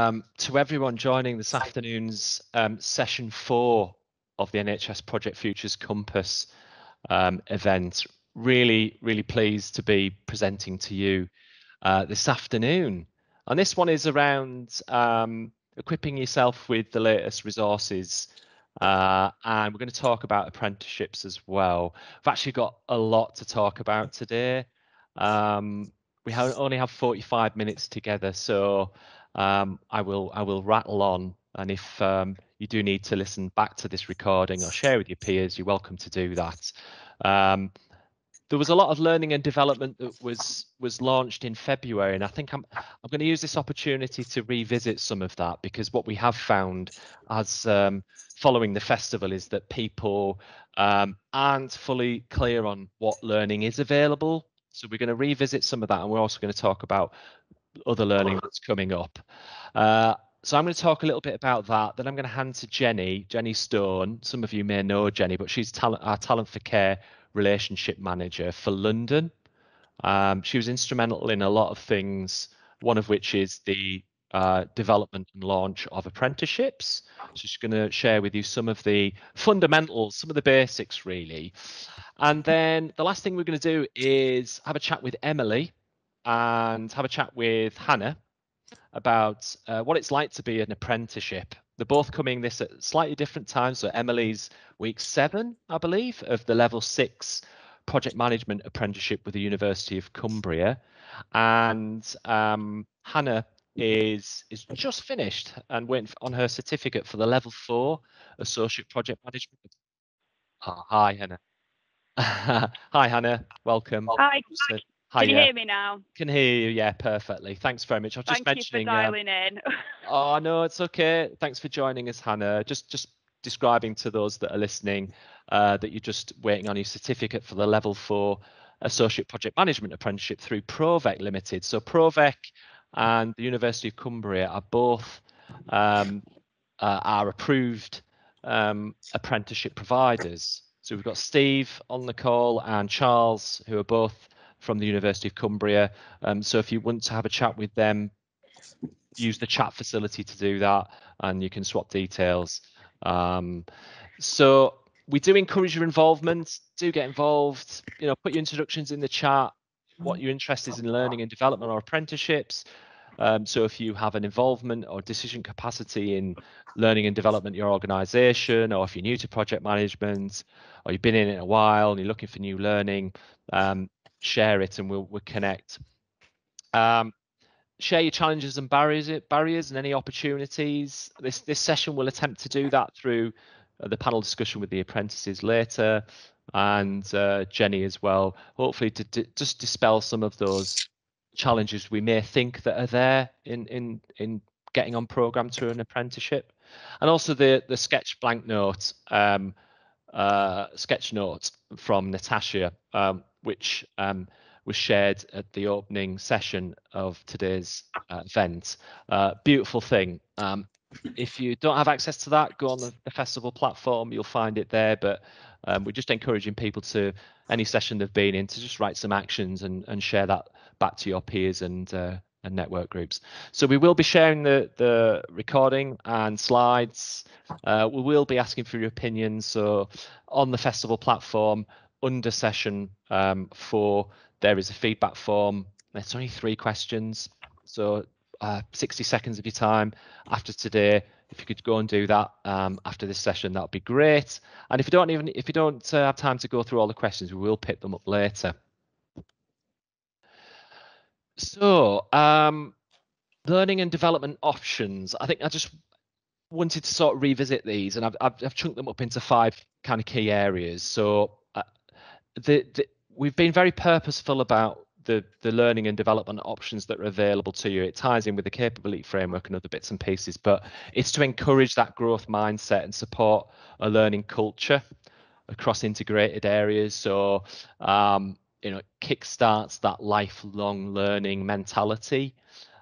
To everyone joining this afternoon's session 4 of the NHS Project Futures Compass event. Really pleased to be presenting to you this afternoon. And this one is around equipping yourself with the latest resources. And we're going to talk about apprenticeships as well. We've actually got a lot to talk about today. We only have 45 minutes together, so I will rattle on. And if you do need to listen back to this recording or share with your peers, you're welcome to do that. There was a lot of learning and development that was launched in February, and I think I'm going to use this opportunity to revisit some of that, because what we have found as following the festival is that people aren't fully clear on what learning is available. So we're going to revisit some of that, and we're also going to talk about other learning that's coming up. So I'm going to talk a little bit about that. Then I'm going to hand to Jenny Stone. Some of you may know Jenny, but she's our Talent for Care Relationship Manager for London. She was instrumental in a lot of things, one of which is the development and launch of apprenticeships. So she's going to share with you some of the fundamentals, some of the basics really. And then the last thing we're going to do is have a chat with Emily and have a chat with Hannah about what it's like to be an apprenticeship. They're both coming this at slightly different times. So Emily's week 7, I believe, of the level 6 project management apprenticeship with the University of Cumbria, and Hannah is just finished and went on her certificate for the level 4 associate project management. Oh, hi Hannah. Hi Hannah, welcome. Hi. So, can you hear me now? Can hear you, yeah, perfectly. Thanks very much. I was just mentioning. Thank you for dialing in. Oh no, it's okay. Thanks for joining us, Hannah. Just describing to those that are listening that you're just waiting on your certificate for the level 4 associate project management apprenticeship through Provec Limited. So Provec and the University of Cumbria are both are approved apprenticeship providers. So we've got Steve on the call and Charles, who are both from the University of Cumbria. So if you want to have a chat with them, use the chat facility to do that, and you can swap details. So we do encourage your involvement. Do get involved. Put your introductions in the chat, what your interest is in learning and development or apprenticeships. So if you have an involvement or decision capacity in learning and development your organization, or if you're new to project management, or you've been in it a while and you're looking for new learning, share it and we'll connect. Share your challenges and barriers and any opportunities. This session will attempt to do that through the panel discussion with the apprentices later, and Jenny as well, hopefully to just dispel some of those challenges we may think that are there in getting on program to an apprenticeship. And also the sketch blank note, sketch note from Natasha, which was shared at the opening session of today's event. Beautiful thing. If you don't have access to that, go on the festival platform, you'll find it there. But we're just encouraging people to, any session they've been in, to just write some actions and share that back to your peers and network groups. So we will be sharing the recording and slides. We will be asking for your opinions. So on the festival platform, under session 4, there is a feedback form. It's only 3 questions. So 60 seconds of your time after today, if you could go and do that after this session, that would be great. And if you don't have time to go through all the questions, we will pick them up later. So learning and development options. I think I just wanted to sort of revisit these, and I've chunked them up into 5 kind of key areas. So we've been very purposeful about the learning and development options that are available to you. It ties in with the capability framework and other bits and pieces, but it's to encourage that growth mindset and support a learning culture across integrated areas. So kickstarts that lifelong learning mentality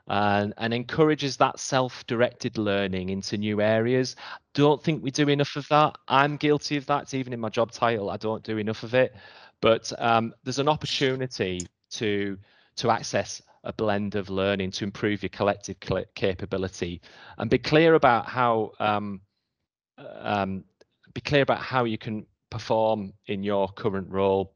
and encourages that self-directed learning into new areas. Don't think we do enough of that. I'm guilty of that. It's even in my job title, I don't do enough of it. But there's an opportunity to access a blend of learning to improve your collective capability, and be clear about um, how you can perform in your current role,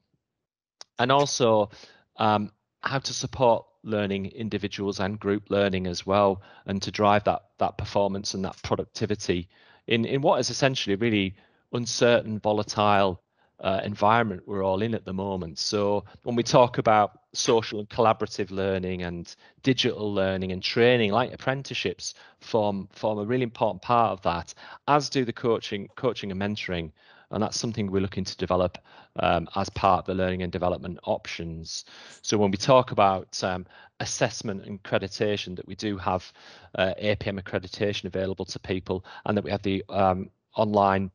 and also um, how to support learning individuals and group learning as well, and to drive that performance and that productivity in what is essentially a really uncertain, volatile environment we're all in at the moment. So when we talk about social and collaborative learning and digital learning and training, like apprenticeships form a really important part of that, as do the coaching and mentoring. And that's something we're looking to develop as part of the learning and development options. So when we talk about assessment and accreditation, that we do have APM accreditation available to people, and that we have the online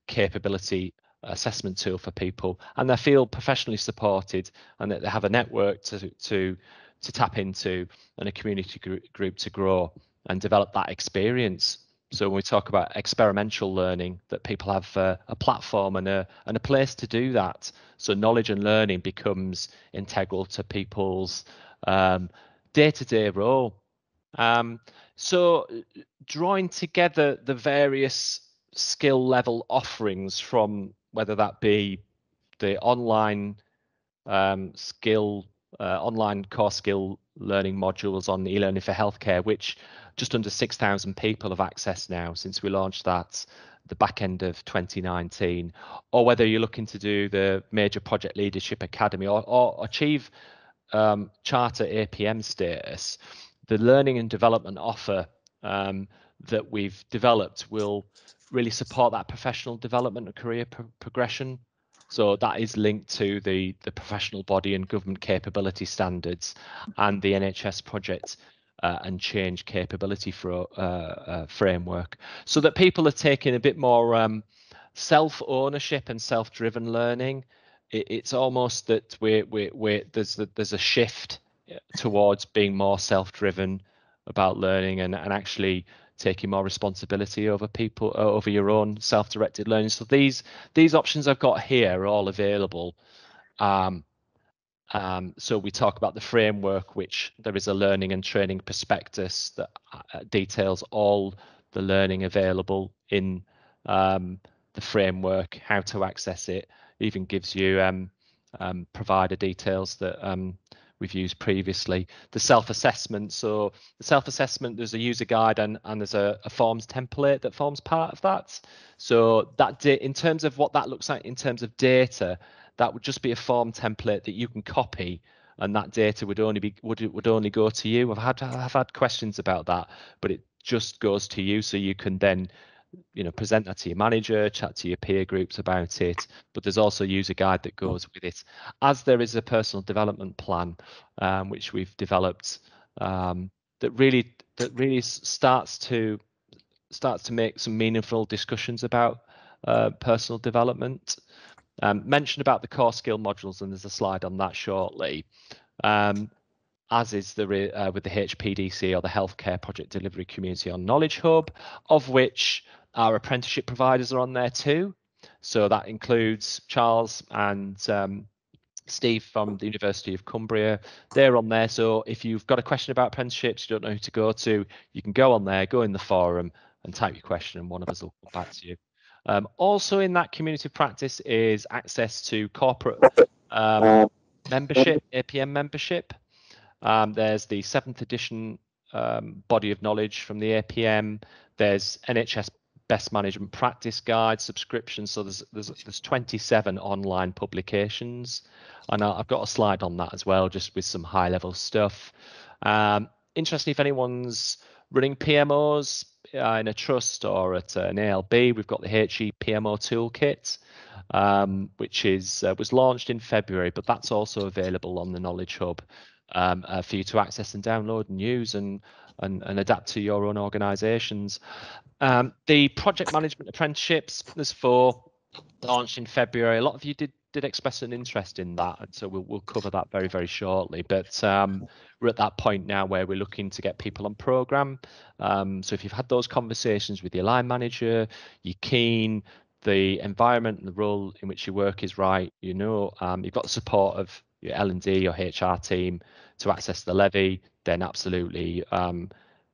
capability assessment tool for people, and they feel professionally supported, and that they have a network to tap into, and a community group to grow and develop that experience. So when we talk about experiential learning, that people have a platform and a place to do that. So knowledge and learning becomes integral to people's day-to-day role. So drawing together the various skill level offerings, from whether that be the online online core skill learning modules on e-learning for healthcare, which just under 6,000 people have accessed now since we launched that the back end of 2019, or whether you're looking to do the major project leadership academy, or achieve charter APM status. The learning and development offer that we've developed will really support that professional development and career progression. So that is linked to the professional body and government capability standards, and the NHS project and change capability for framework, so that people are taking a bit more self-ownership and self-driven learning. It's almost that there's a shift towards being more self-driven about learning, and actually taking more responsibility over people, over your own self-directed learning. So these options I've got here are all available. So we talk about the framework, which there is a learning and training prospectus that details all the learning available in the framework, how to access it, even gives you provider details that we've used previously. The self-assessment, so the self-assessment, there's a user guide, and there's a forms template that forms part of that. So that in terms of what that looks like in terms of data, that would just be a form template that you can copy, and that data would only go to you. I've had questions about that, but it just goes to you, so you can then present that to your manager, chat to your peer groups about it. But there's also a user guide that goes with it, as there is a personal development plan which we've developed, that really starts to make some meaningful discussions about personal development. Mentioned about the core skill modules, and there's a slide on that shortly, as is with the HPDC, or the Healthcare Project Delivery Community on Knowledge Hub, of which our apprenticeship providers are on there too. So that includes Charles and Steve from the University of Cumbria. They're on there. So if you've got a question about apprenticeships, you don't know who to go to, you can go on there, go in the forum and type your question, and one of us will come back to you. Also in that community of practice is access to corporate membership, APM membership. There's the 7th edition body of knowledge from the APM. There's NHS best management practice guide subscription. So there's 27 online publications, and I've got a slide on that as well, just with some high level stuff. Interesting if anyone's running PMOs in a trust or at an ALB, we've got the HE PMO toolkit, which was launched in February, but that's also available on the Knowledge Hub for you to access and download and use and adapt to your own organisations. The project management apprenticeships, there's 4, launched in February. A lot of you did express an interest in that, and so we'll cover that very, very shortly. But we're at that point now where we're looking to get people on programme. So if you've had those conversations with your line manager, you're keen, the environment and the role in which you work is right, you've got the support of your L&D or HR team to access the levy, then absolutely,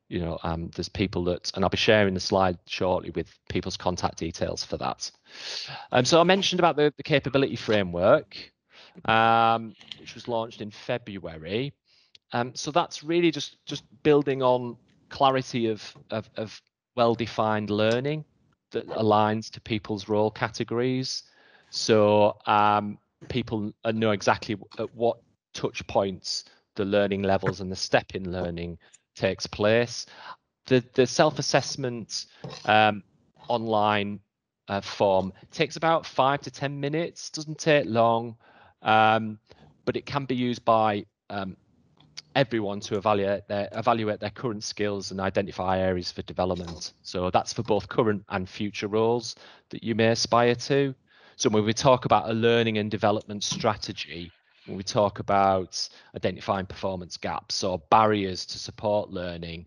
there's people that, and I'll be sharing the slide shortly with people's contact details for that. So I mentioned about the capability framework, which was launched in February. So that's really just building on clarity of well-defined learning that aligns to people's role categories. So people know exactly at what touch points the learning levels and the step in learning takes place. The self-assessment online form takes about 5 to 10 minutes, doesn't take long, but it can be used by everyone to evaluate their current skills and identify areas for development. So that's for both current and future roles that you may aspire to. So when we talk about a learning and development strategy, when we talk about identifying performance gaps or barriers to support learning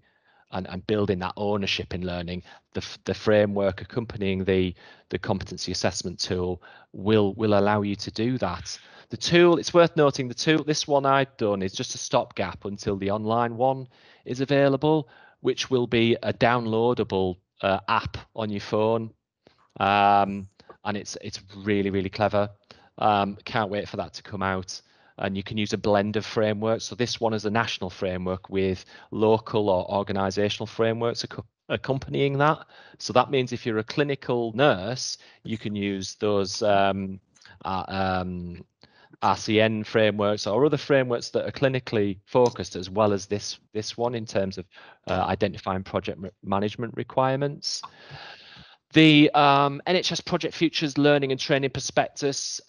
and building that ownership in learning, the framework accompanying the competency assessment tool will allow you to do that. The tool, it's worth noting, this one I've done is just a stopgap until the online one is available, which will be a downloadable app on your phone. And it's really clever. Can't wait for that to come out. And you can use a blend of frameworks. So this one is a national framework with local or organizational frameworks accompanying that. So that means if you're a clinical nurse, you can use those RCN frameworks or other frameworks that are clinically focused, as well as this one in terms of identifying project management requirements. The NHS Project Futures Learning and Training Prospectus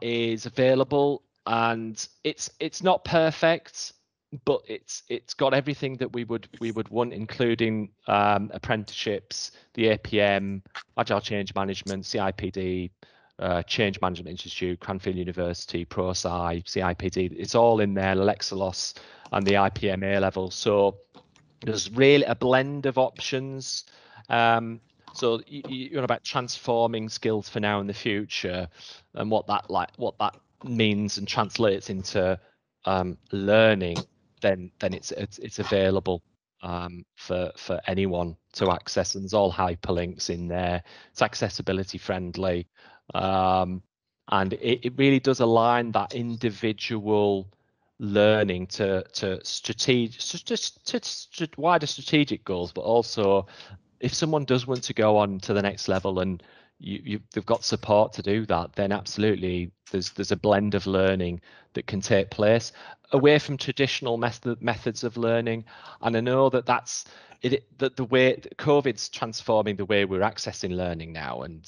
is available, and it's not perfect, but it's got everything that we would want, including apprenticeships, the APM, Agile Change Management, CIPD, Change Management Institute, Cranfield University, ProSci, CIPD. It's all in there, Lexelos and the IPMA level. So there's really a blend of options. So you're about transforming skills for now and the future, and what that means and translates into learning. Then it's available for anyone to access, and there's all hyperlinks in there. It's accessibility friendly, and it really does align that individual learning to wider strategic goals, but also if someone does want to go on to the next level and they've got support to do that, then absolutely there's a blend of learning that can take place away from traditional methods of learning. And I know that's that the way COVID's transforming the way we're accessing learning now, and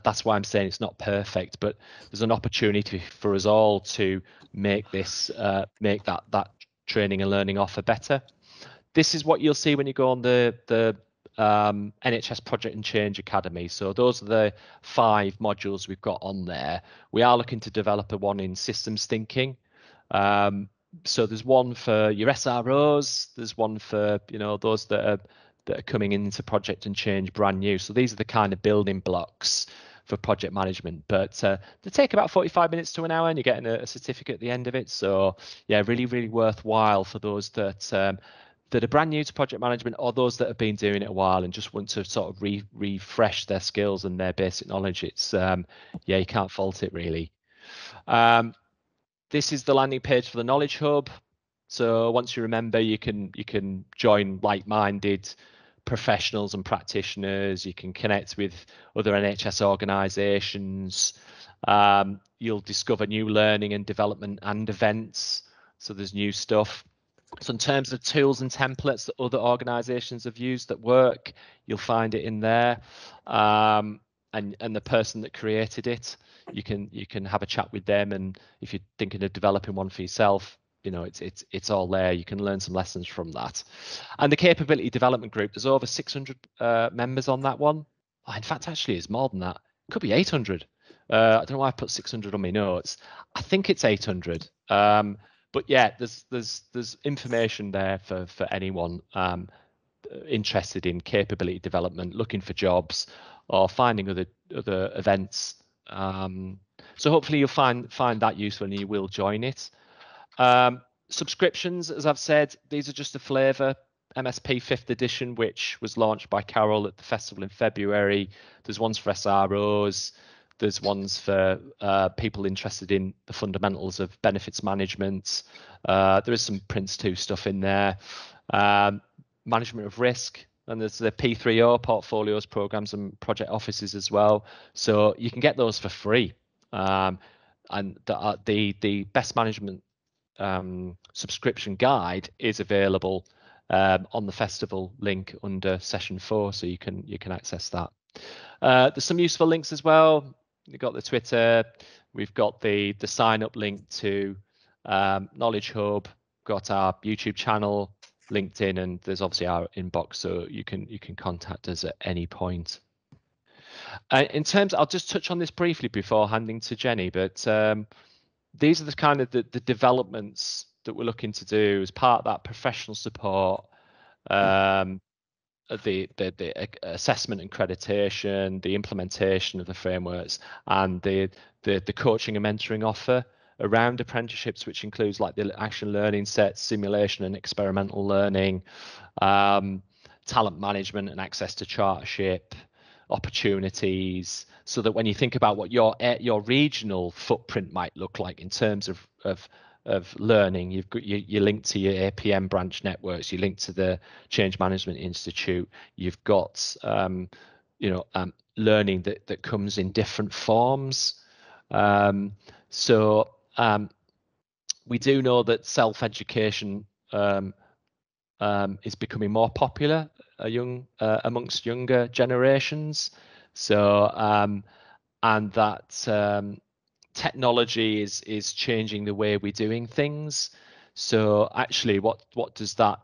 that's why I'm saying it's not perfect, but there's an opportunity for us all to make that training and learning offer better. This is what you'll see when you go on the NHS Project and Change Academy. So those are the 5 modules we've got on there. We are looking to develop one in systems thinking. So there's one for your SROs. There's one for those that are coming into Project and Change brand new. So these are the kind of building blocks for project management, but they take about 45 minutes to an hour, and you're getting a certificate at the end of it. So yeah, really worthwhile for those that are brand new to project management, or those that have been doing it a while and just want to sort of refresh their skills and their basic knowledge. It's you can't fault it really. This is the landing page for the Knowledge Hub. So once you remember, you can join like-minded professionals and practitioners. You can connect with other NHS organisations. You'll discover new learning and development and events. So there's new stuff. So in terms of tools and templates that other organisations have used that work, you'll find it in there. And the person that created it, you can have a chat with them, and if you're thinking of developing one for yourself, it's all there. You can learn some lessons from that. And the capability development group, there's over 600 members on that one. Oh, in fact, actually, it's more than that. It could be 800. I don't know why I put 600 on my notes. I think it's 800. But yeah, there's information there for anyone interested in capability development, looking for jobs, or finding other events. So hopefully you'll find that useful and you will join it. Subscriptions, as I've said, these are just a flavour. MSP 5th edition, which was launched by Carol at the festival in February. There's ones for SROs. There's ones for people interested in the fundamentals of benefits management. There is some Prince 2 stuff in there. Management of risk. And there's the P3O portfolios, programs and project offices as well. So you can get those for free. And the best management subscription guide is available on the festival link under session 4, so you can access that. There's some useful links as well. We've got the Twitter, we've got the sign up link to Knowledge Hub, got our YouTube channel, LinkedIn, and there's obviously our inbox, so you can contact us at any point. In terms, I'll just touch on this briefly before handing to Jenny, but these are the kind of the developments that we're looking to do as part of that professional support, the assessment and accreditation, the implementation of the frameworks, and the coaching and mentoring offer around apprenticeships, which includes like the action learning sets, simulation and experimental learning, talent management and access to chartership opportunities, so that when you think about what your regional footprint might look like in terms of learning, you've got you link to your APM branch networks, you link to the Change Management Institute, you've got learning that comes in different forms. We do know that self-education is becoming more popular amongst younger generations. So and that technology is changing the way we're doing things. So actually, what does that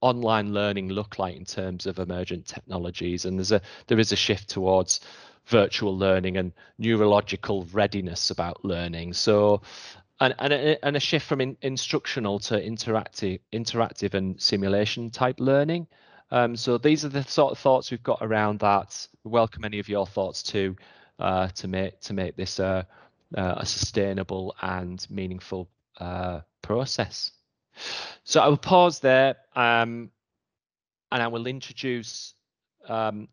online learning look like in terms of emergent technologies? And there is a shift towards virtual learning and neurological readiness about learning. So and a shift from instructional to interactive and simulation type learning. So these are the sort of thoughts we've got around that. We welcome any of your thoughts too, to make this a sustainable and meaningful process. So I will pause there, and I will introduce the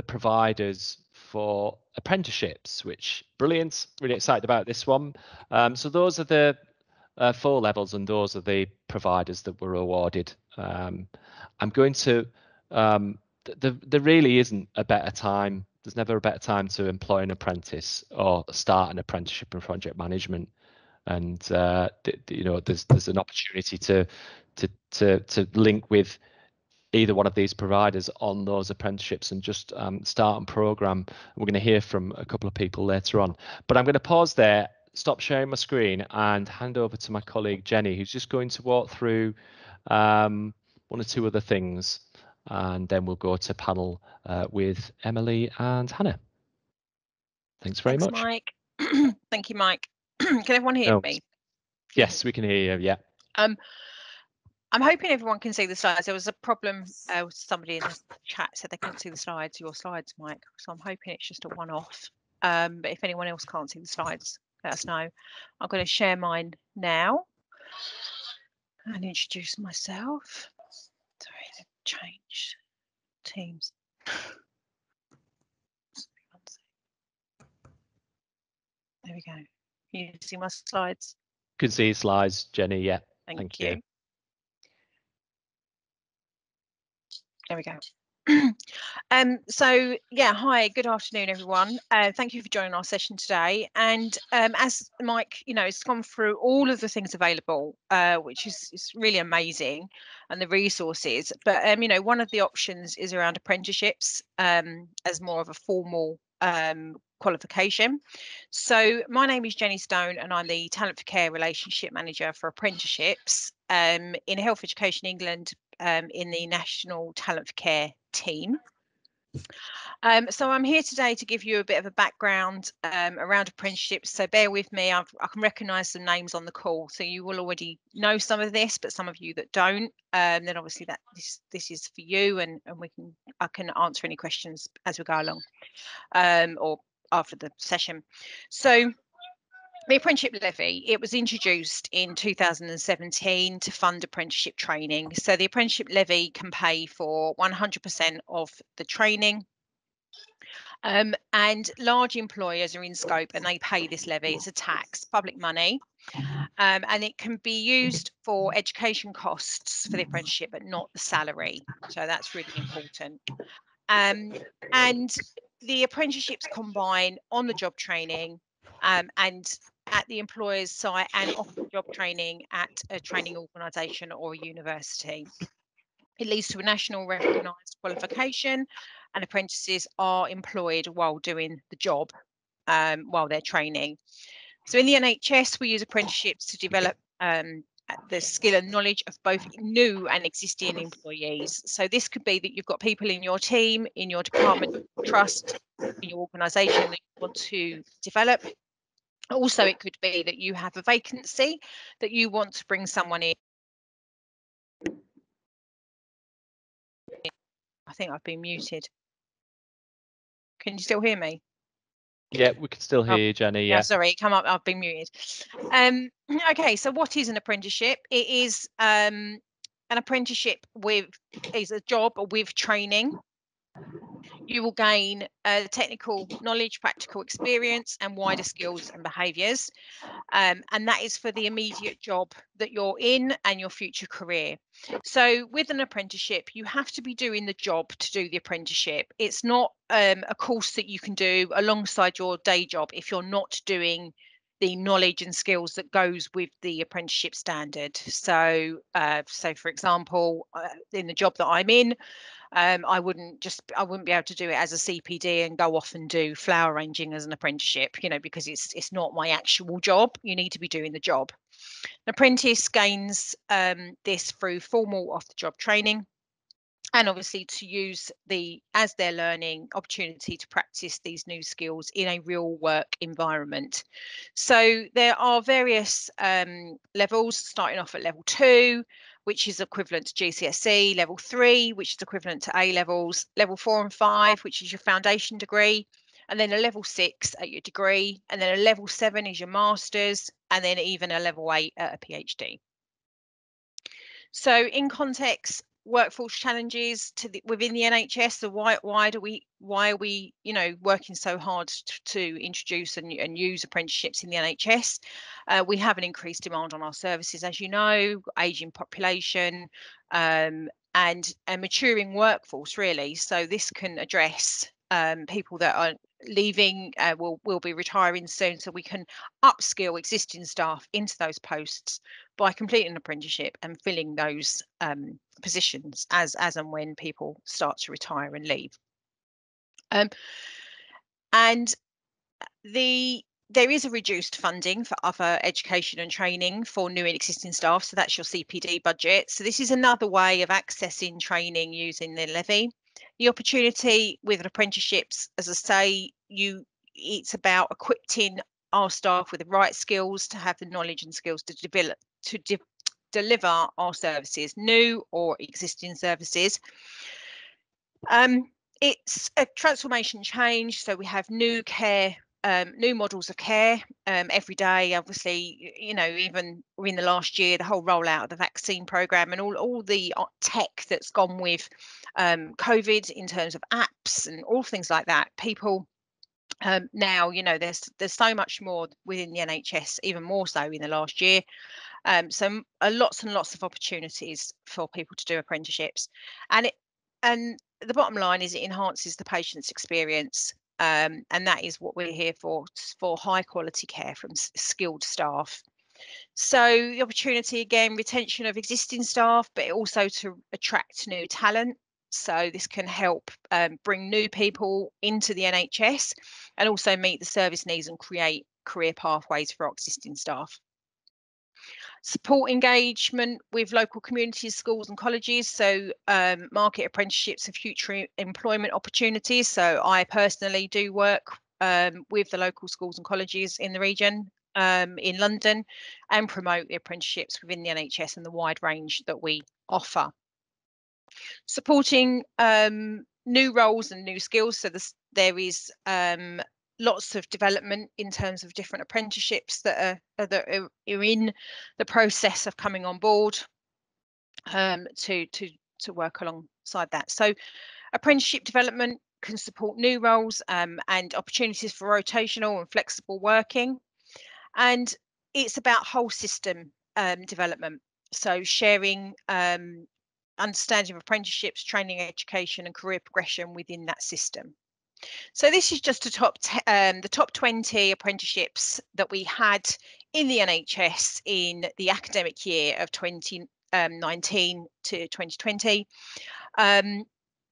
providers for apprenticeships, which brilliant, really excited about this one. So those are the 4 levels, and those are the providers that were awarded. I'm going to there really isn't a better time. There's never a better time to employ an apprentice or start an apprenticeship in project management. And there's an opportunity to link with either one of these providers on those apprenticeships and just start and program. We're going to hear from a couple of people later on, but I'm going to pause there, stop sharing my screen, and hand over to my colleague Jenny, who's just going to walk through 1 or 2 other things, and then we'll go to panel with Emily and Hannah. Thanks very much. Mike. Thank you, Mike. Can everyone hear me? Yes, we can hear you. Yeah. I'm hoping everyone can see the slides. There was a problem. Somebody in the chat said they couldn't see the slides, your slides, Mike. So I'm hoping it's just a one-off. But if anyone else can't see the slides, let us know. I'm going to share mine now and introduce myself. Sorry, change Teams. There we go. Can you see my slides? Can see slides, Jenny. Yeah. Thank you. There we go. So yeah, hi, good afternoon, everyone. Thank you for joining our session today. And as Mike, has gone through all of the things available, which is really amazing, and the resources. But one of the options is around apprenticeships as more of a formal qualification. So my name is Jenny Stone, and I'm the Talent for Care Relationship Manager for Apprenticeships in Health Education England, in the National Talent for Care team. So I'm here today to give you a bit of a background around apprenticeships. So bear with me, I can recognise some names on the call, so you will already know some of this, but some of you that don't, then obviously this is for you, and I can answer any questions as we go along, or after the session. So The apprenticeship levy, it was introduced in 2017 to fund apprenticeship training. So the apprenticeship levy can pay for 100% of the training. And large employers are in scope and they pay this levy. It's a tax, public money. And it can be used for education costs for the apprenticeship, but not the salary. So that's really important. And the apprenticeships combine on-the-job training and at the employer's site and off-the-job training at a training organisation or a university. It leads to a national recognised qualification, and apprentices are employed while doing the job, while they're training. So in the NHS, we use apprenticeships to develop the skill and knowledge of both new and existing employees. So this could be that you've got people in your team, in your department, trust, in your organisation that you want to develop. Also, it could be that you have a vacancy that you want to bring someone in. I think I've been muted. Can you still hear me? Yeah, we can still hear you, Jenny. Yeah, Yeah. sorry, come up. I've been muted. Okay, so what is an apprenticeship? It is an apprenticeship is a job with training. You will gain technical knowledge, practical experience, and wider skills and behaviours. And that is for the immediate job that you're in and your future career. So with an apprenticeship, you have to be doing the job to do the apprenticeship. It's not a course that you can do alongside your day job if you're not doing the knowledge and skills that goes with the apprenticeship standard. So for example, in the job that I'm in, I wouldn't be able to do it as a CPD and go off and do flower arranging as an apprenticeship, because it's not my actual job. You need to be doing the job. An apprentice gains this through formal off-the-job training, and obviously to use as their learning opportunity to practice these new skills in a real work environment. So there are various levels, starting off at level 2, which is equivalent to GCSE, level 3, which is equivalent to A levels, level 4 and 5, which is your foundation degree, and then a level 6 at your degree, and then a level 7 is your master's, and then even a level 8 at a PhD. So in context, workforce challenges within the NHS. So why are we working so hard to introduce and use apprenticeships in the NHS? We have an increased demand on our services, as you know, ageing population, and a maturing workforce, really. So this can address people that are leaving, will be retiring soon, so we can upskill existing staff into those posts by completing an apprenticeship and filling those positions as and when people start to retire and leave. And there is a reduced funding for other education and training for new and existing staff. So that's your CPD budget. So this is another way of accessing training using the levy. The opportunity with apprenticeships, as I say, it's about equipping our staff with the right skills to have the knowledge and skills to deliver our services, new or existing services. It's a transformation change. So we have new models of care every day. Obviously, even in the last year, the whole rollout of the vaccine program and all the tech that's gone with COVID in terms of apps and all things like that. People now, there's so much more within the NHS, even more so in the last year. So lots and lots of opportunities for people to do apprenticeships, and the bottom line is it enhances the patient's experience, and that is what we're here for high quality care from skilled staff. So the opportunity, again, retention of existing staff, but also to attract new talent. So this can help bring new people into the NHS and also meet the service needs and create career pathways for our existing staff. Support engagement with local communities, schools and colleges. So market apprenticeships and future employment opportunities. So I personally do work with the local schools and colleges in the region in London and promote the apprenticeships within the NHS and the wide range that we offer. Supporting new roles and new skills. So there is lots of development in terms of different apprenticeships that are in the process of coming on board to work alongside that. So apprenticeship development can support new roles and opportunities for rotational and flexible working. And it's about whole system development. So sharing understanding of apprenticeships, training, education and career progression within that system. So this is just the top 20 apprenticeships that we had in the NHS in the academic year of 2019 to 2020.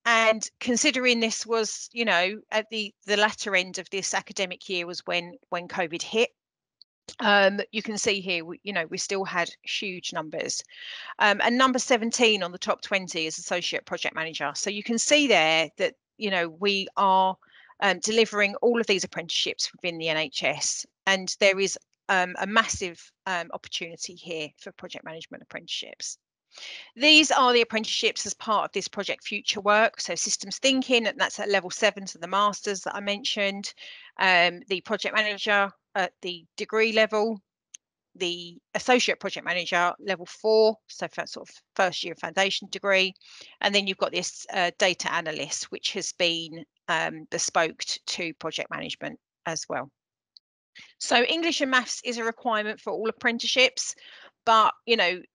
And considering this was, you know, at the latter end of this academic year was when COVID hit. You can see here, we still had huge numbers. And number 17 on the top 20 is associate project manager. So you can see there that, we are delivering all of these apprenticeships within the NHS. And there is a massive opportunity here for project management apprenticeships. These are the apprenticeships as part of this Project Future work. So systems thinking, and that's at level 7 to the masters that I mentioned. The project manager at the degree level, the associate project manager level 4, so for sort of first year foundation degree. And then you've got this data analyst, which has been bespoke to project management as well. So English and maths is a requirement for all apprenticeships, but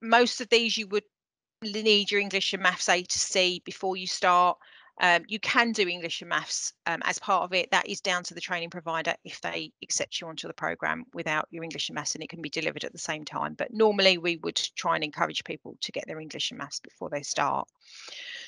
most of these you would need your English and maths A to C before you start. You can do English and maths as part of it. That is down to the training provider if they accept you onto the programme without your English and maths, and it can be delivered at the same time. But normally we would try and encourage people to get their English and maths before they start.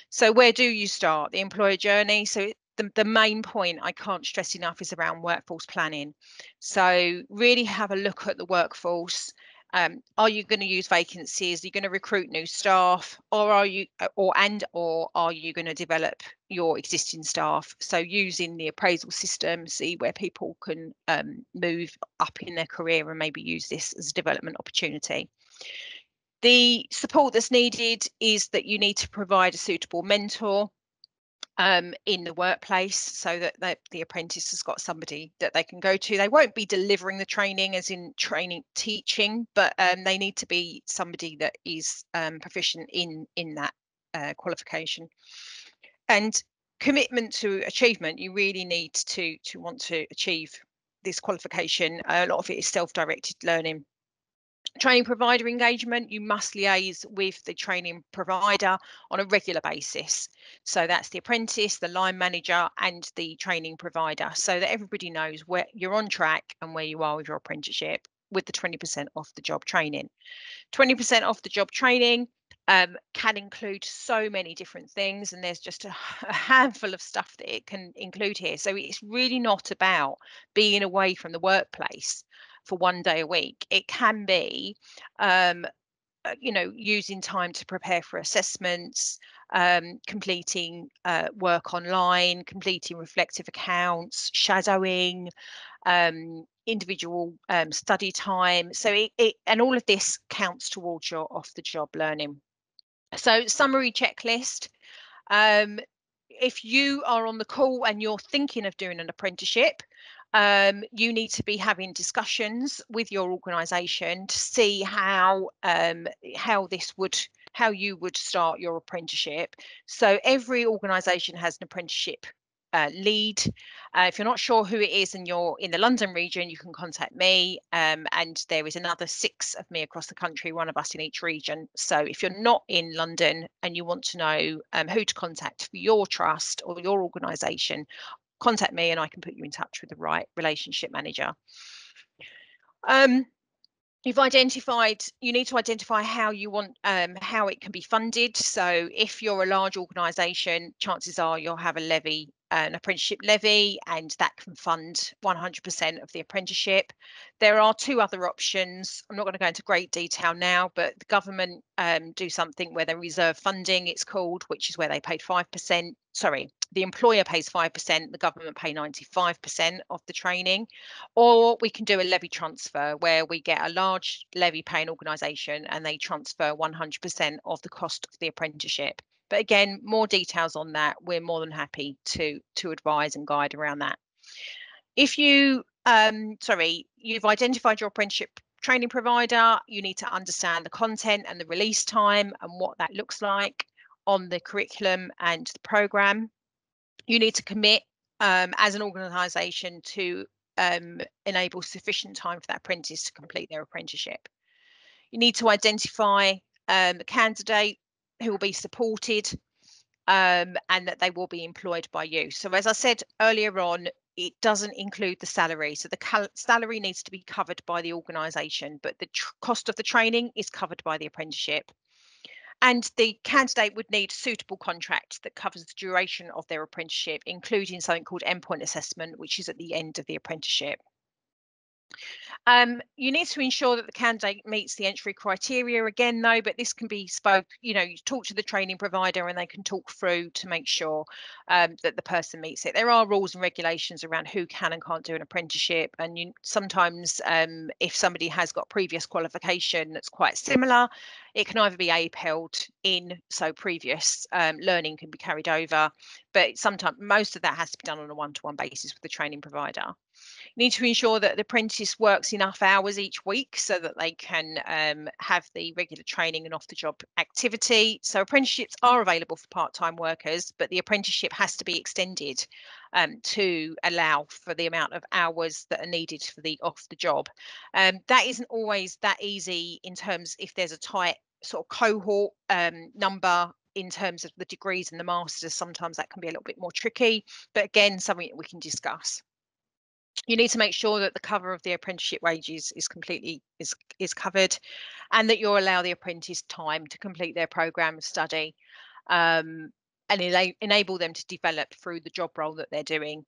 So where do you start? The employer journey. So the main point I can't stress enough is around workforce planning. So really have a look at the workforce. Are you going to use vacancies? Are you going to recruit new staff, or are you going to develop your existing staff? So using the appraisal system, see where people can move up in their career and maybe use this as a development opportunity. The support that's needed is that you need to provide a suitable mentor in the workplace so that the apprentice has got somebody that they can go to. They won't be delivering the training as in training teaching, but they need to be somebody that is proficient in that qualification. And commitment to achievement, you really need to want to achieve this qualification. A lot of it is self-directed learning. Training provider engagement, you must liaise with the training provider on a regular basis. So that's the apprentice, the line manager and the training provider, so that everybody knows where you're on track and where you are with your apprenticeship, with the 20% off the job training. 20% off the job training can include so many different things, and there's just a handful of stuff that it can include here. So it's really not about being away from the workplace for one day a week. It can be using time to prepare for assessments, completing work online, completing reflective accounts, shadowing, individual study time. So it and all of this counts towards your off the job learning. So summary checklist. If you are on the call and you're thinking of doing an apprenticeship, you need to be having discussions with your organisation to see how you would start your apprenticeship. So every organisation has an apprenticeship lead. If you're not sure who it is and you're in the London region, you can contact me, and there is another 6 of me across the country, one of us in each region. So if you're not in London and you want to know who to contact for your trust or your organisation, contact me and I can put you in touch with the right relationship manager. You need to identify how you want, how it can be funded. So if you're a large organisation, chances are you'll have a levy, an apprenticeship levy, and that can fund 100% of the apprenticeship. There are 2 other options. I'm not going to go into great detail now, but the government do something where they reserve funding, it's called, which is where they paid 5%. Sorry, the employer pays 5%, the government pay 95% of the training. Or we can do a levy transfer where we get a large levy paying organisation and they transfer 100% of the cost of the apprenticeship. But again, more details on that, we're more than happy to advise and guide around that. If you, you've identified your apprenticeship training provider, you need to understand the content and the release time and what that looks like on the curriculum and the program. You need to commit as an organisation to enable sufficient time for that apprentice to complete their apprenticeship. You need to identify the candidate who will be supported and that they will be employed by you. So as I said earlier on, it doesn't include the salary. So the salary needs to be covered by the organisation, but the cost of the training is covered by the apprenticeship. And the candidate would need a suitable contract that covers the duration of their apprenticeship, including something called endpoint assessment, which is at the end of the apprenticeship. You need to ensure that the candidate meets the entry criteria again, though, but this can be you talk to the training provider and they can talk through to make sure that the person meets it. There are rules and regulations around who can and can't do an apprenticeship. And sometimes if somebody has got previous qualification that's quite similar, it can either be upheld so previous learning can be carried over, but sometimes most of that has to be done on a one-to-one basis with the training provider. You need to ensure that the apprentice works enough hours each week so that they can have the regular training and off-the-job activity. So apprenticeships are available for part-time workers, but the apprenticeship has to be extended to allow for the amount of hours that are needed for the off-the-job. That isn't always that easy in terms if there's a tight sort of cohort number in terms of the degrees and the masters. Sometimes that can be a little bit more tricky, but again, something that we can discuss. You need to make sure that the cover of the apprenticeship wages is completely is covered, and that you allow the apprentice time to complete their program of study and enable them to develop through the job role that they're doing.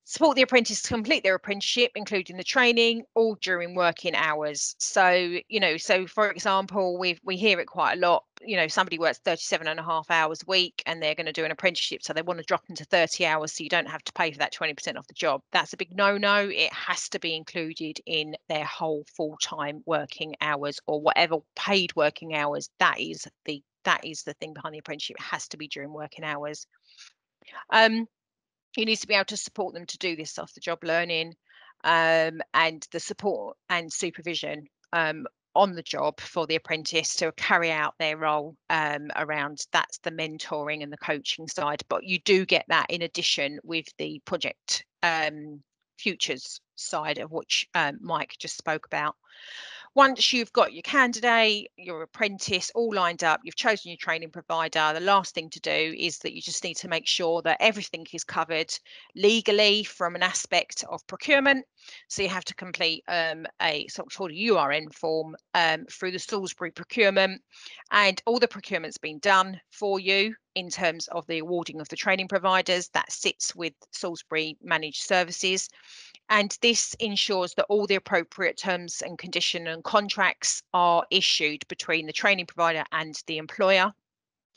Support the apprentice to complete their apprenticeship, including the training, all during working hours. So, so for example, we hear it quite a lot. Somebody works 37.5 hours a week and they're going to do an apprenticeship. So they want to drop into 30 hours so you don't have to pay for that 20% off the job. That's a big no-no. It has to be included in their whole full-time working hours or whatever paid working hours. That is the thing behind the apprenticeship. It has to be during working hours. You need to be able to support them to do this off the job learning and the support and supervision on the job for the apprentice to carry out their role around that's the mentoring and the coaching side. But you do get that in addition with the project futures side of which Mike just spoke about. Once you've got your candidate, your apprentice all lined up, you've chosen your training provider, the last thing to do is that you just need to make sure that everything is covered legally from an aspect of procurement. So you have to complete a sort of URN form through the Salisbury procurement, and all the procurement's been done for you in terms of the awarding of the training providers. That sits with Salisbury Managed Services. And this ensures that all the appropriate terms and condition and contracts are issued between the training provider and the employer.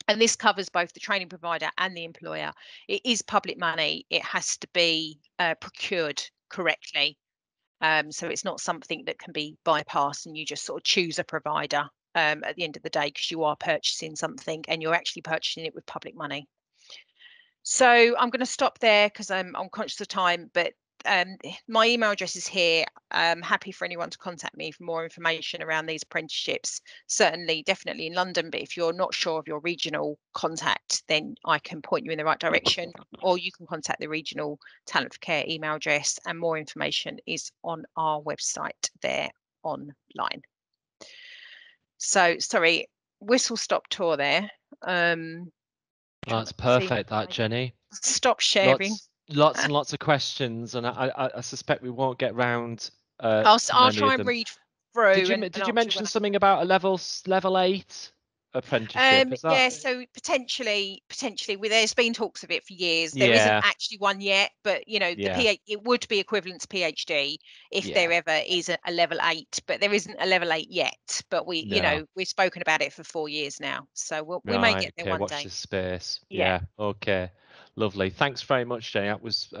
And this covers both the training provider and the employer. It is public money. It has to be procured correctly. So it's not something that can be bypassed and you just sort of choose a provider at the end of the day, because you are purchasing something and you're actually purchasing it with public money. So I'm going to stop there because I'm conscious of time, but my email address is here. I'm happy for anyone to contact me for more information around these apprenticeships. Certainly, definitely in London, but if you're not sure of your regional contact, then I can point you in the right direction, or you can contact the regional Talent for Care email address, and more information is on our website there online. So, sorry, whistle stop tour there. That's perfect, that, Jenny. Stop sharing. Lots and lots of questions, and I suspect we won't get round I'll many try of and them. read through. Did you mention something about a level 8 apprenticeship? Is that? Yeah, so potentially there's been talks of it for years. There Yeah. isn't actually one yet, but the it would be equivalent to PhD if there ever is a level 8, but there isn't a level 8 yet. But we've spoken about it for 4 years now, so we may get there one watch day. this space. Yeah. Okay. Lovely. Thanks very much, Jenny. That was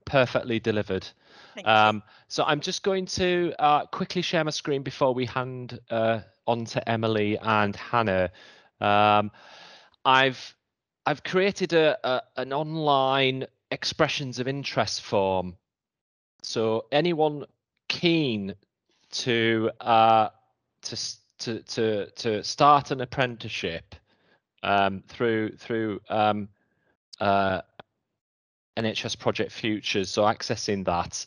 perfectly delivered. Thank you. So I'm just going to quickly share my screen before we hand on to Emily and Hannah. I've created an online expressions of interest form So anyone keen to start an apprenticeship through NHS Project Futures, so accessing that,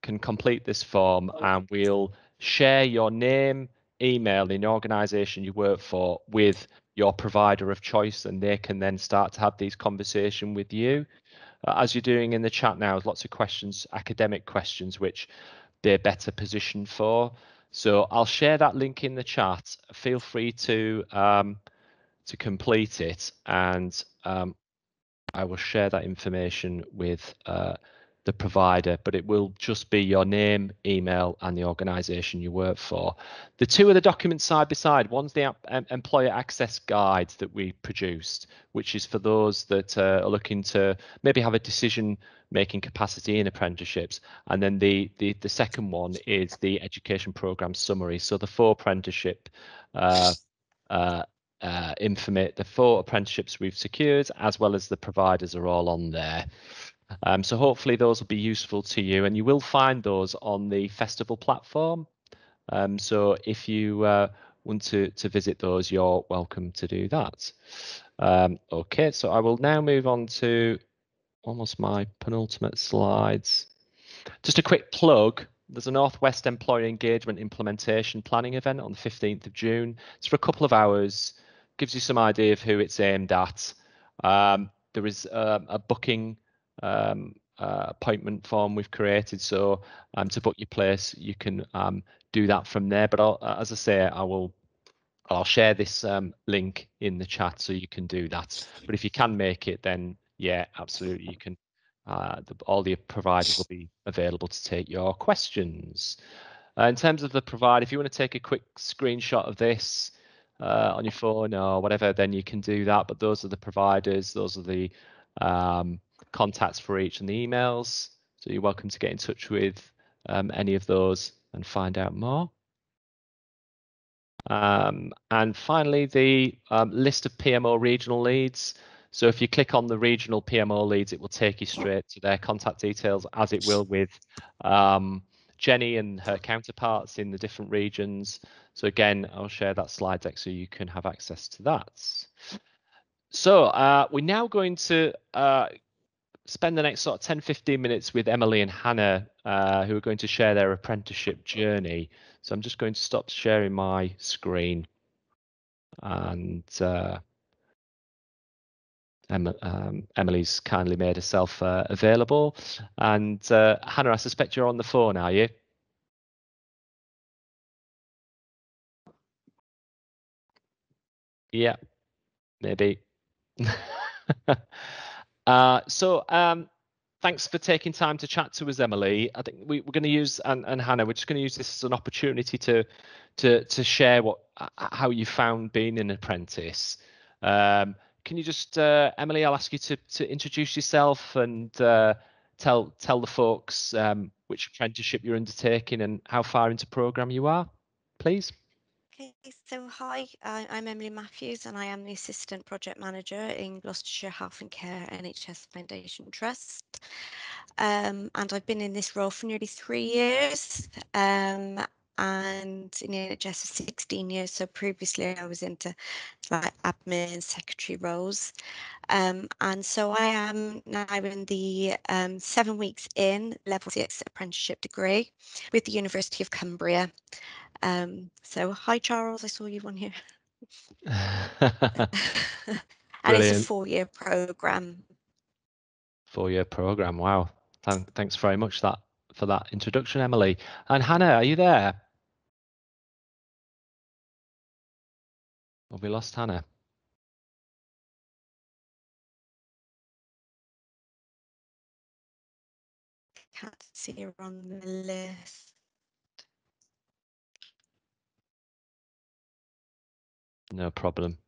can complete this form, and we'll share your name, email, and the organisation you work for with your provider of choice, and they can then start to have these conversations with you. As you're doing in the chat now, lots of questions, academic questions, which they're better positioned for. So I'll share that link in the chat. Feel free to complete it, and I will share that information with the provider, but it will just be your name, email, and the organisation you work for. The two other documents side by side, one's the employer access guide that we produced, which is for those that are looking to maybe have a decision making capacity in apprenticeships, and then the second one is the education programme summary. So the 4 apprenticeship the 4 apprenticeships we've secured, as well as the providers, are all on there. So hopefully those will be useful to you, and you will find those on the festival platform. So if you want to visit those, you're welcome to do that. Okay, so I will now move on to almost my penultimate slides. Just a quick plug. There's a Northwest Employer Engagement Implementation Planning event on the 15th of June. It's for a couple of hours, gives you some idea of who it's aimed at. There is a booking appointment form we've created, so to book your place, you can do that from there. But as I say, I'll share this link in the chat so you can do that. But if you can make it, then yeah, absolutely, you can. All the providers will be available to take your questions. In terms of the provider, if you want to take a quick screenshot of this on your phone or whatever, then you can do that. But those are the providers, those are the contacts for each, and the emails. So you're welcome to get in touch with any of those and find out more. And finally, the list of PMO regional leads. So if you click on the regional PMO leads, it will take you straight to their contact details, as it will with Jenny and her counterparts in the different regions. So again, I'll share that slide deck so you can have access to that. So we're now going to spend the next sort of 10-15 minutes with Emily and Hannah, who are going to share their apprenticeship journey. So I'm just going to stop sharing my screen, and Emily's kindly made herself available. And Hannah, I suspect you're on the phone, are you? Yeah, maybe. So thanks for taking time to chat to us, Emily. I think we're going to use, and Hannah, we're just going to use this as an opportunity to share how you found being an apprentice. Can you just, Emily, I'll ask you to introduce yourself and tell the folks which apprenticeship you're undertaking and how far into programme you are, please. Okay, so hi, I'm Emily Matthews, and I am the Assistant Project Manager in Gloucestershire Health and Care NHS Foundation Trust. And I've been in this role for nearly 3 years, and in the NHS for 16 years. So previously I was into like admin, secretary roles. And so I am now in the 7 weeks in level 6 apprenticeship degree with the University of Cumbria. So hi Charles, I saw you on here. And it's a 4-year program. 4-year program. Wow. Thanks very much for that introduction, Emily. And Hannah, are you there? Have we lost Hannah? Can't see her on the list. No problem.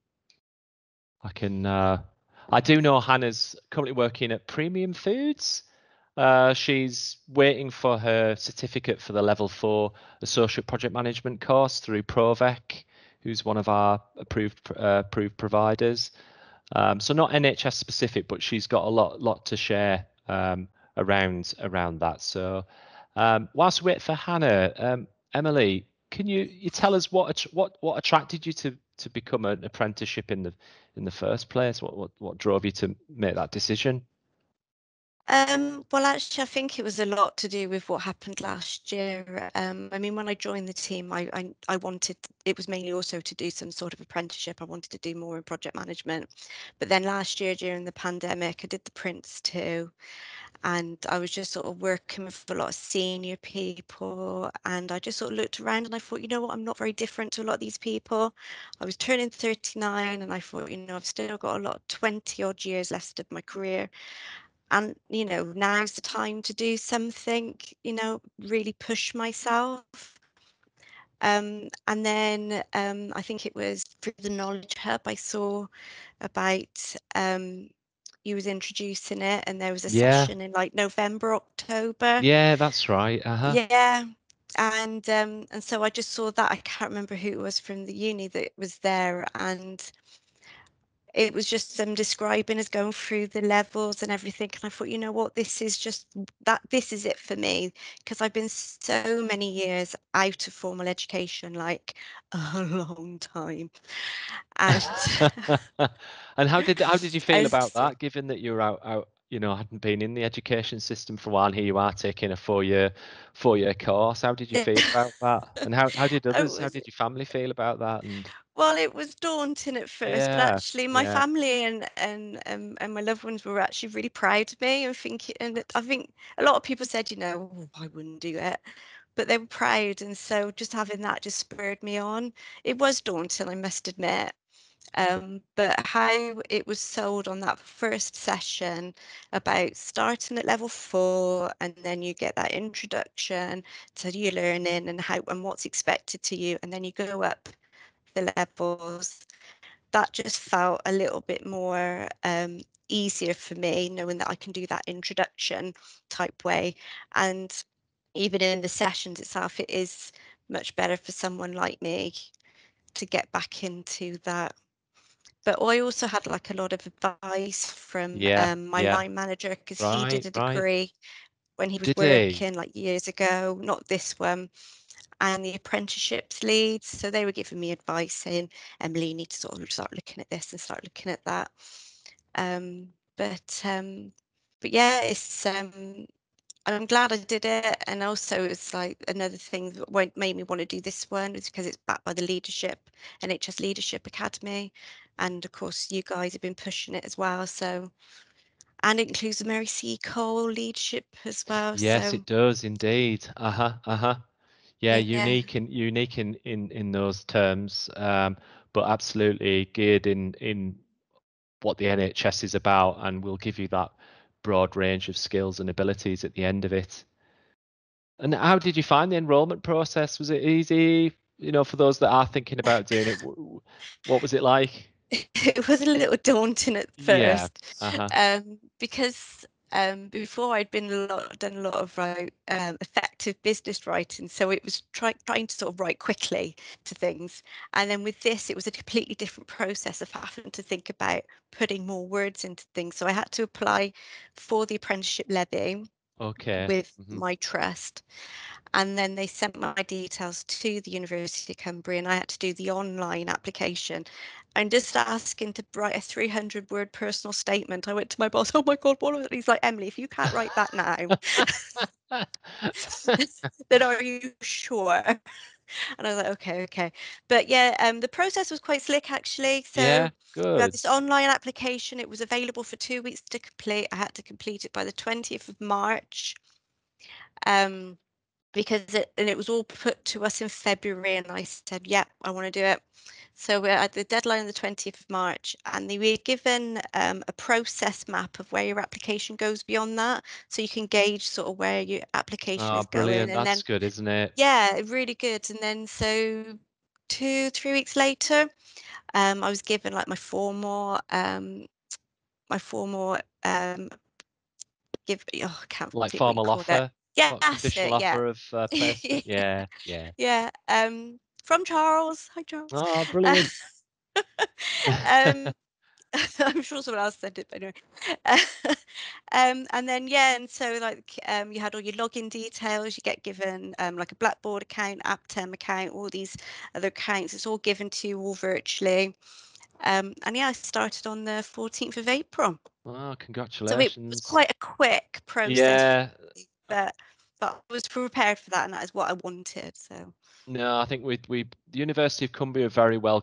I do know Hannah's currently working at Premium Foods. She's waiting for her certificate for the level 4 associate project management course through Provec, who's one of our approved providers. So not NHS specific, but she's got a lot to share around that. So whilst we wait for Hannah, Emily, can you tell us what attracted you to become an apprenticeship in the first place? What drove you to make that decision? Well, actually, I think it was a lot to do with what happened last year. I mean, when I joined the team, I wanted, it was mainly also to do some sort of apprenticeship. I wanted to do more in project management. But then last year during the pandemic, I did the Prince 2, and I was just sort of working with a lot of senior people, and I just sort of looked around and I thought, you know what, I'm not very different to a lot of these people. I was turning 39 and I thought, you know, I've still got a lot, 20 odd years left of my career. And, you know, now's the time to do something, you know, really push myself. And then I think it was through the Knowledge Hub I saw about you was introducing it, and there was a Yeah. session in like November, October. Yeah, that's right. Yeah. And so I just saw that. I can't remember who it was from the uni that was there, and it was just them describing us going through the levels and everything. And I thought, you know what, this is just that, this is it for me, because I've been so many years out of formal education, like a long time. And And how did you feel I about was, that, given that you were out, hadn't been in the education system for a while, and here you are taking a four-year course. How did you feel about that? And how did I others, how was did your family feel about that? And Well, it was daunting at first, but yeah, actually my yeah, family and my loved ones were actually really proud of me and thinking, and I think a lot of people said, you know, "Oh, I wouldn't do it," but they were proud, and so just having that just spurred me on. It was daunting, I must admit. But how it was sold on that first session about starting at level 4, and then you get that introduction to your learning and how and what's expected to you, and then you go up the levels, that just felt a little bit more easier for me, knowing that I can do that introduction type way. And even in the sessions itself, it is much better for someone like me to get back into that. But I also had like a lot of advice from yeah, my yeah. line manager, because he did Right, a right. degree when he was Did he? working like years ago, not this one, and the apprenticeships leads. So they were giving me advice saying, Emily, you need to sort of start looking at this and start looking at that. Um, but um, but yeah, it's I'm glad I did it. And also it's like another thing that made me want to do this one is because it's backed by the leadership, NHS Leadership Academy. And of course you guys have been pushing it as well. So, and it includes the Mary C. Cole leadership as well. Yes, So it does indeed. Yeah, yeah. unique in those terms, but absolutely geared in what the NHS is about, and will give you that broad range of skills and abilities at the end of it. And how did you find the enrollment process? Was it easy? For those that are thinking about doing it, what was it like? It was a little daunting at Yeah. first, Uh-huh. because before I'd done a lot of effective business writing, so it was trying to sort of write quickly to things, and then with this, it was a completely different process of having to think about putting more words into things. So I had to apply for the apprenticeship levy Okay. with Hmm. my trust, and then they sent my details to the University of Cumbria, and I had to do the online application. And just asking to write a 300-word personal statement, I went to my boss, oh my God, what are He's like, Emily, if you can't write that now, then are you sure? And I was like, okay, okay. But yeah, the process was quite slick actually. Yeah, So we had good. this online application. It was available for 2 weeks to complete. I had to complete it by the 20th of March. Because it was all put to us in February, and I said, yeah, I want to do it. So we're at the deadline on the 20th of March, and they were given a process map of where your application goes beyond that, so you can gauge sort of where your application Oh, is going. brilliant. And That's then, good, isn't it? yeah, really good. And then so 3 weeks later, I was given like my formal I can't Like think what you formal call it. offer, Yeah, that's official it. Yeah. offer of placement. Yeah, yeah. Yeah, from Charles. Hi, Charles. Oh, Uh, brilliant. um, I'm sure someone else said it, but anyway. And then and so like you had all your login details. You get given like a Blackboard account, AppTem account, all these other accounts. It's all given to you all virtually. And I started on the 14th of April. Oh, So it was congratulations. quite a quick process, Yeah. but I was prepared for that, and that is what I wanted. So. No, I think the University of Cumbria are very well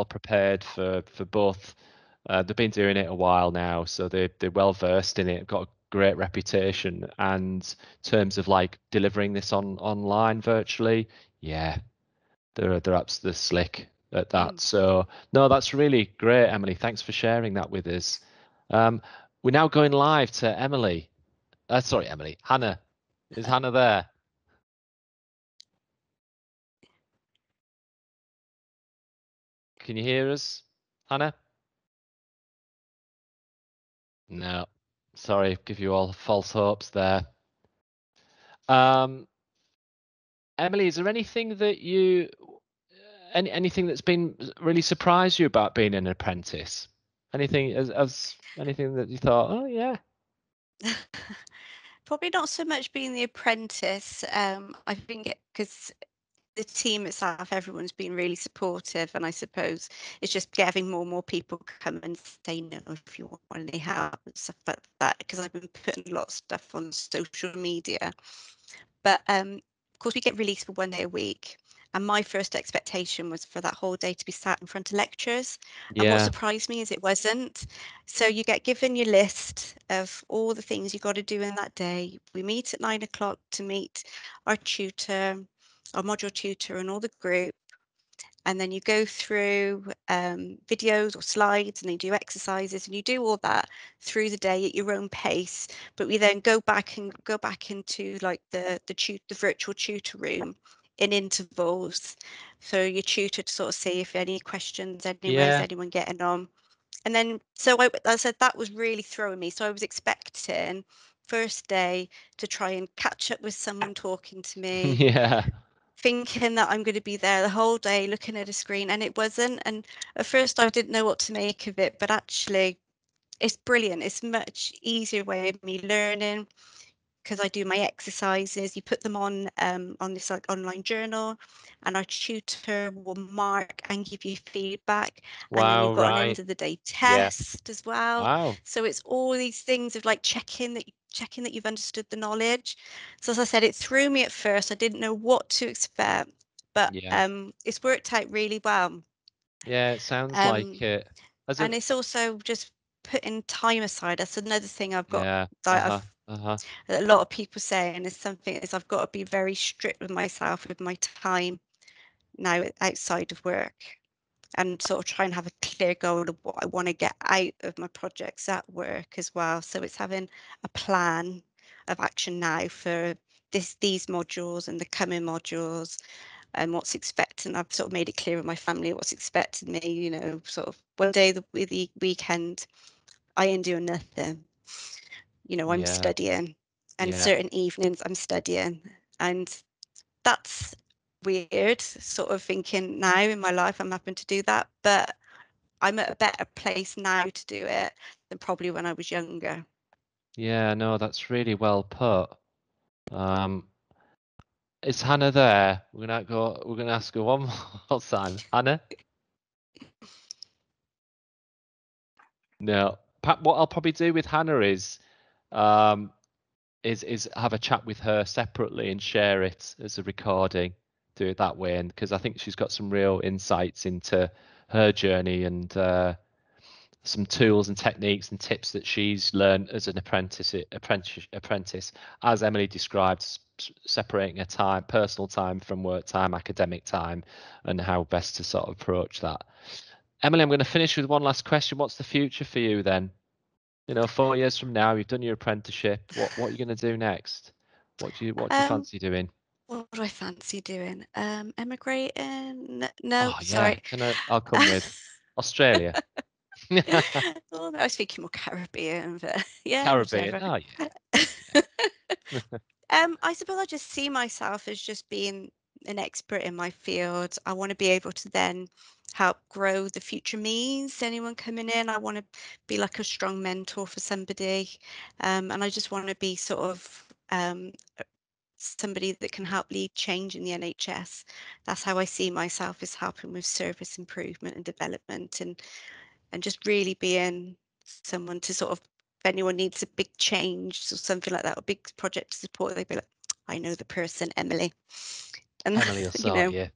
prepared for both. They've been doing it a while now, so they're well versed in it. Got a great reputation, and in terms of like delivering this online virtually, yeah, they're absolutely slick at that. So no, that's really great, Emily. Thanks for sharing that with us. We're now going live to Emily. Sorry, Emily. Hannah. Is Hannah there? Can you hear us, Hannah? No. Sorry, give you all false hopes there. Emily, is there anything that anything that's been really surprised you about being an apprentice? Anything as anything that you thought, oh yeah. Probably not so much being the apprentice. I think because the team itself, everyone's been really supportive, and I suppose it's just getting more and more people come and say no if you want any help and stuff like that. Because I've been putting a lot of stuff on social media, but of course we get released for 1 day a week. And my first expectation was for that whole day to be sat in front of lecturers. And what Yeah. surprised me is it wasn't. So you get given your list of all the things you got to do in that day. We meet at 9 o'clock to meet our tutor, our module tutor, and all the group. And then you go through videos or slides, and you do exercises, and you do all that through the day at your own pace. But we then go back into like the virtual tutor room in intervals, for your tutor to sort of see if any questions anywhere, is Yeah. anyone getting on. And then so I said that was really throwing me. So I was expecting first day to try and catch up with someone talking to me, Yeah. thinking that I'm going to be there the whole day looking at a screen, and it wasn't. And at first I didn't know what to make of it, but actually it's brilliant. It's much easier way of me learning, because I do my exercises. You put them on this like online journal, and our tutor will mark and give you feedback. And then Wow, you've got an right. end of the day Yeah. test as well. Wow. So it's all these things of like checking that you've understood the knowledge. So as I said, it threw me at first. I didn't know what to expect, but Yeah. it's worked out really well. Yeah, it sounds like Um, it. As a and it's also just putting time aside. That's another thing I've got yeah. that Uh-huh. I've Uh-huh. a lot of people say, and it's something is I've got to be very strict with myself with my time now outside of work, and sort of try and have a clear goal of what I want to get out of my projects at work as well. So it's having a plan of action now for these modules and the coming modules, and what's expected. I've sort of made it clear with my family what's expected me, sort of one day the weekend I ain't doing nothing. I'm Yeah. studying, and Yeah. certain evenings I'm studying. And that's weird, sort of thinking now in my life I'm having to do that, but I'm at a better place now to do it than probably when I was younger. Yeah, no, that's really well put. Um, is Hannah there? We're gonna ask her one more time. Hannah? No. What I'll probably do with Hannah um is have a chat with her separately and share it as a recording. Do it that way, and because I think she's got some real insights into her journey and some tools and techniques and tips that she's learned as an apprentice, as Emily described, separating a time, personal time from work time, academic time, and how best to sort of approach that. Emily, I'm going to finish with one last question. What's the future for you then? 4 years from now, you've done your apprenticeship. What are you going to do next? What do you Um, fancy doing? what do I fancy doing? Emigrating? No, Oh yeah, sorry. I'll come with Australia. Oh, no, I was thinking more Caribbean, but yeah, Caribbean. whatever. Oh yeah. Yeah. I suppose I just see myself as just being an expert in my field. I want to be able to then help grow the future me's, anyone coming in. I want to be like a strong mentor for somebody. And I just want to be sort of somebody that can help lead change in the NHS. That's how I see myself, as helping with service improvement and development, and just really being someone to sort of, if anyone needs a big change or something like that, a big project to support, they'd be like, I know the person, Emily. And Emily will you sort know, you.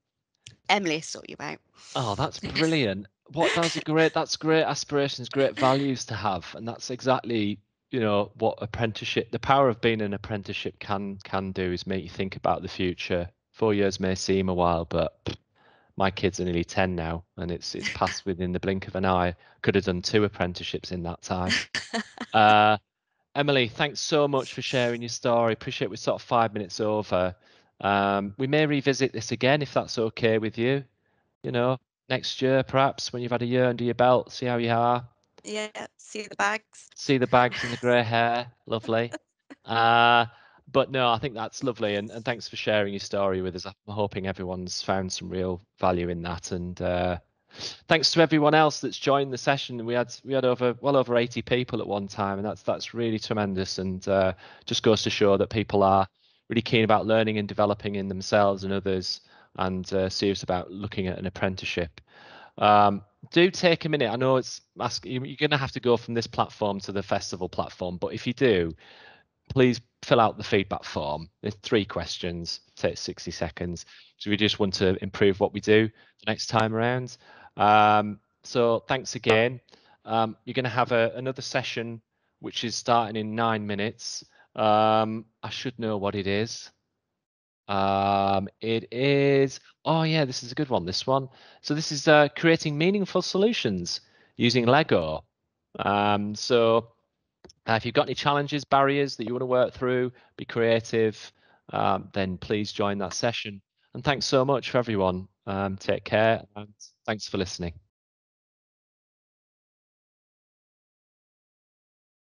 Emily will sort you out. Oh, that's brilliant. That's great aspirations, great values to have. And that's exactly, what apprenticeship, the power of being an apprenticeship can do is make you think about the future. 4 years may seem a while, but my kids are nearly 10 now, and it's passed within the blink of an eye. Could have done 2 apprenticeships in that time. Emily, thanks so much for sharing your story. Appreciate we're sort of 5 minutes over. We may revisit this again if that's okay with you. Next year perhaps, when you've had a year under your belt, see how you are. Yeah, see the bags. See the bags and the grey hair. Lovely. But no, I think that's lovely, and thanks for sharing your story with us. I'm hoping everyone's found some real value in that, and thanks to everyone else that's joined the session. We had well over 80 people at one time, and that's really tremendous, and just goes to show that people are really keen about learning and developing in themselves and others, and serious about looking at an apprenticeship. Do take a minute. I know you're going to have to go from this platform to the festival platform, but if you do, please fill out the feedback form. There's 3 questions, takes 60 seconds. So we just want to improve what we do the next time around. So thanks again. You're going to have another session, which is starting in 9 minutes. I should know what it is. It is, oh yeah, this is a good one, this one. So this is creating meaningful solutions using Lego. So if you've got any challenges, barriers that you want to work through, be creative, then please join that session. And thanks so much for everyone. Take care, and thanks for listening.